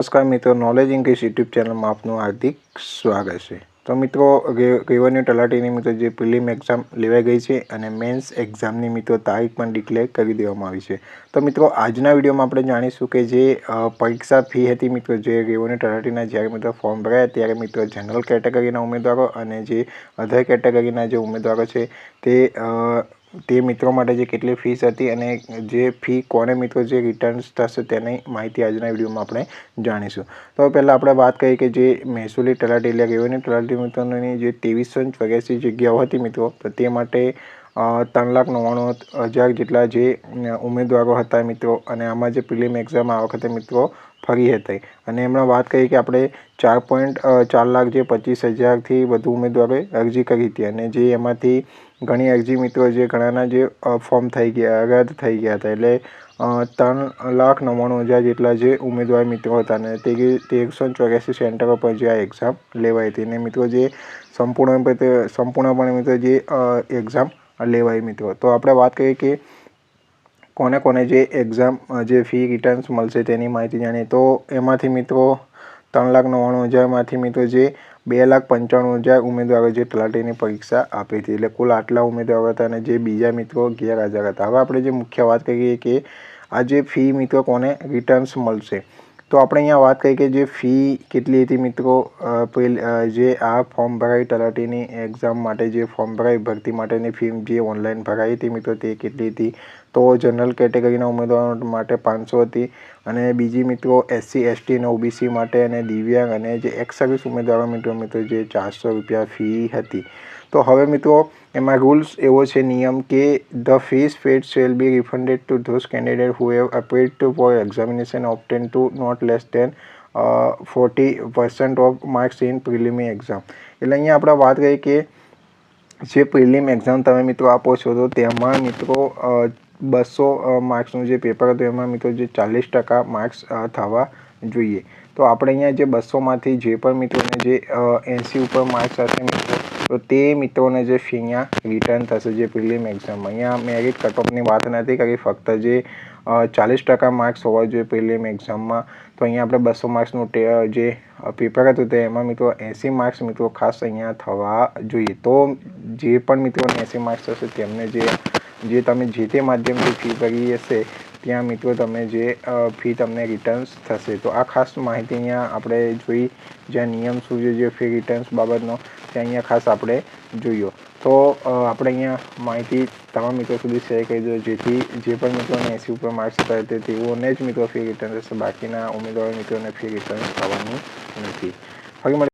नमस्कार मित्रों, knowledge English YouTube channel में आपનું हार्दिक स्वागत है। तो मित्रों, रेवन्यू तलाटीनी मित्रों जे प्रिलिम एक्जाम लेवाई गई है और मेन्स एक्जामनी मित्रों तारीख पण डिक्लेर कर देवामां आवी छे। तो मित्रों, आजना विडियो में आपणे जाणीशुं के जे परीक्षा फी हती मित्रों जे रेवन्यू तलाटीना ज्यारे मित्रों फॉर्म भराया त्यारे मित्रों जनरल केटेगरीना उमेदवारों अने जे अधर केटेगरीना जे उमेदवारों छे ते मित्रों माटे जे केटली फीस हती अने जे फी कोने मित्रों जे रिटर्न्स थशे तेनी माहिती आजना विडियो में आपणे जाणीशुं। तो पहला आपणे बात करीए के जे महसूली तलाटी एटले रेवन्यू तलाटी मित्रोनी जे 2384 जग्याओ हती मित्रों, तो ते माटे 3,99,000 जेटला जे उमेदवारों हता मित्रों अने आमां जे प्रिलिम एक्जाम आ वखते मित्रों फरी हती अने एमणे बात करीए के आपणे 4,25,000 थी वधु उमेदवारोए अरजी करी हती अने जे एमांथी घणी अरजी मित्रों जे घणाना जे फॉर्म थई गया रद्द थई गया हता एटले 3,99,000 जेटला जे उमेदवार मित्रों हता अने 1384 सेंटरो पर जे आ एक्जाम लेवाई हती अने मित्रों जे संपूर्णपणे मित्रों जे एक्जाम लेवाई मित्रों। तो आपणे बात करीए के कोने कोने जे एक्जाम जे फी रिटर्न्स मळशे तेनी माहिती जाणीए तो एमांथी मित्रों 3,99,000 मांथी मित्रों जे 2,95,000 उमेदवारों जे तलाटीनी परीक्षा आपी हती एटले कुल आटला उमेदवारो हता अने जे बीजा मित्रों गैरहाजर हता। हवे आपणे जे मुख्य वात करीए के आ जे फी मित्रों कोने रिटर्न्स मळशे तो आपणे अहींया वात करीए के जे फी केटली हती मित्रों जे आ फॉर्म भराई तलाटीनी एक्जाम माटे जे फॉर्म भराई भरती माटेनी फी जे ऑनलाइन भराई हती मित्रों ते केटली हती तो जनरल केटेगरीना उमेदवारो माटे 500 हती अने बीजी मित्रों SC ST अने OBC माटे अने दिव्यांग अने जे एक्स सर्विस उमेदवारो मित्रों जे 400 रुपया फी हती। तो हवे मित्रों एमां रूल्स एवो छे नियम के the fees paid shall be refunded to those candidate who have appeared to for examination obtain to not less than 40% of marks in preliminary exam. एटले अहींया आपणे वात करीए के जे प्रिलिम एक्जाम तमे मित्रों आपो छो तो तेमां मित्रों 200 मार्क्सनुं जे पेपर हतुं एमां मित्रों जे 40% मार्क्स थवा जोईए। तो आपणे अहींया जे 200 मांथी जे पण मित्रोने जे 80 उपर मार्क्स हशे मित्रों तो ते मित्रोने जे फी अहींया रिटर्न थशे जे प्रिलिम एक्जाम अहींया मेरिट कट ऑफनी वात नथी करी, फक्त जे 40% मार्क्स होवा जोईए प्रिलिम एक्जाममां। तो अहींया आपणे 200 मार्क्सनुं जे पेपर हतुं ते एमां मित्रों 80 मार्क्स मित्रों खास अहींया थवा जोईए। तो जे पण मित्रोने 80 मार्क्स हशे तेमने जे तमे जे ते माध्यमथी फी भरी हशे त्यां मित्रों तमे जे फी तमने रिटर्न्स थशे। तो आ खास माहिती अहींया आपणे जोई जे नियम शुं छे जे फी रिटर्न्स बाबतनो ते अहींया खास आपणे जोयो। तो आपणे अहींया माहिती तमाम मित्रों सुधी शेर करी दो जेथी जे पण मित्रोने 80 उपर मार्क्स हता तेओने ज मित्रों फी रिटर्न थशे, बाकीना उमेदवार मित्रोने फी रिटर्न थवानी नथी।